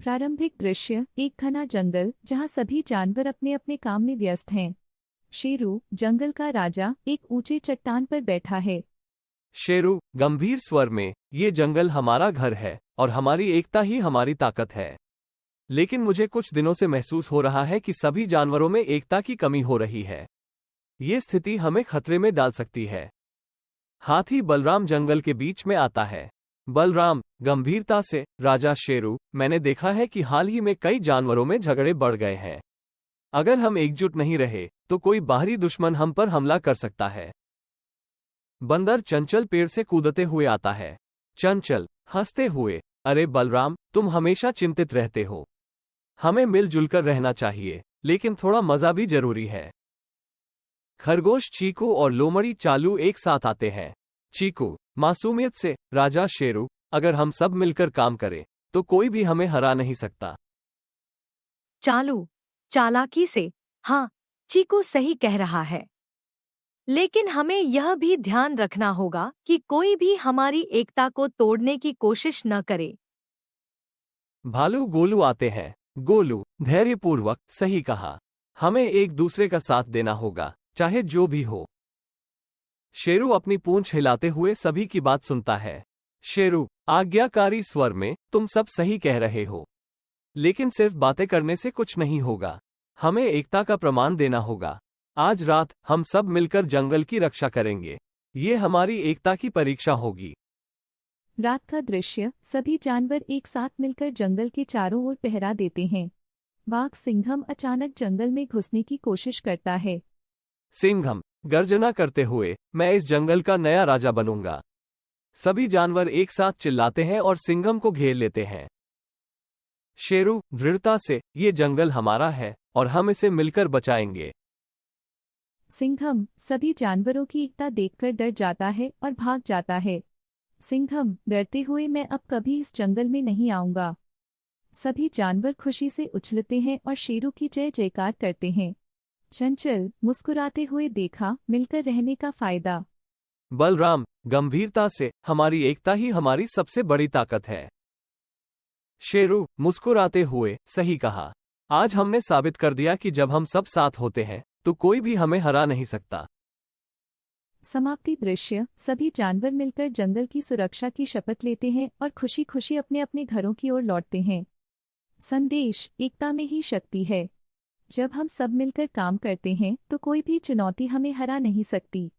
प्रारंभिक दृश्य, एक घना जंगल जहां सभी जानवर अपने अपने काम में व्यस्त हैं। शेरू, जंगल का राजा, एक ऊंचे चट्टान पर बैठा है। शेरू, गंभीर स्वर में, ये जंगल हमारा घर है और हमारी एकता ही हमारी ताकत है। लेकिन मुझे कुछ दिनों से महसूस हो रहा है कि सभी जानवरों में एकता की कमी हो रही है। ये स्थिति हमें खतरे में डाल सकती है। हाथी बलराम जंगल के बीच में आता है। बलराम, गंभीरता से, राजा शेरू, मैंने देखा है कि हाल ही में कई जानवरों में झगड़े बढ़ गए हैं। अगर हम एकजुट नहीं रहे तो कोई बाहरी दुश्मन हम पर हमला कर सकता है। बंदर चंचल पेड़ से कूदते हुए आता है। चंचल, हंसते हुए, अरे बलराम, तुम हमेशा चिंतित रहते हो। हमें मिलजुल कर रहना चाहिए, लेकिन थोड़ा मजा भी जरूरी है। खरगोश चीकू और लोमड़ी चालू एक साथ आते हैं। चीकू, मासूमियत से, राजा शेरू, अगर हम सब मिलकर काम करें तो कोई भी हमें हरा नहीं सकता। चालू, चालाकी से, हाँ, चीकू सही कह रहा है। लेकिन हमें यह भी ध्यान रखना होगा कि कोई भी हमारी एकता को तोड़ने की कोशिश न करे। भालू गोलू आते हैं। गोलू, धैर्यपूर्वक, सही कहा। हमें एक दूसरे का साथ देना होगा, चाहे जो भी हो। शेरू अपनी पूंछ हिलाते हुए सभी की बात सुनता है। शेरू, आज्ञाकारी स्वर में, तुम सब सही कह रहे हो। लेकिन सिर्फ बातें करने से कुछ नहीं होगा। हमें एकता का प्रमाण देना होगा। आज रात हम सब मिलकर जंगल की रक्षा करेंगे। ये हमारी एकता की परीक्षा होगी। रात का दृश्य, सभी जानवर एक साथ मिलकर जंगल के चारों ओर पहरा देते हैं। बाघ सिंघम अचानक जंगल में घुसने की कोशिश करता है। सिंघम, गर्जना करते हुए, मैं इस जंगल का नया राजा बनूंगा। सभी जानवर एक साथ चिल्लाते हैं और सिंघम को घेर लेते हैं। शेरू, दृढ़ता से, ये जंगल हमारा है और हम इसे मिलकर बचाएंगे। सिंघम, सभी जानवरों की एकता देखकर डर जाता है और भाग जाता है। सिंघम, डरते हुए, मैं अब कभी इस जंगल में नहीं आऊंगा। सभी जानवर खुशी से उछलते हैं और शेरू की जय जयकार करते हैं। चंचल, मुस्कुराते हुए, देखा, मिलकर रहने का फायदा। बलराम, गंभीरता से, हमारी एकता ही हमारी सबसे बड़ी ताकत है। शेरू, मुस्कुराते हुए, सही कहा। आज हमने साबित कर दिया कि जब हम सब साथ होते हैं तो कोई भी हमें हरा नहीं सकता। समाप्ति दृश्य, सभी जानवर मिलकर जंगल की सुरक्षा की शपथ लेते हैं और खुशी खुशी अपने अपने घरों की ओर लौटते हैं। संदेश, एकता में ही शक्ति है। जब हम सब मिलकर काम करते हैं तो कोई भी चुनौती हमें हरा नहीं सकती।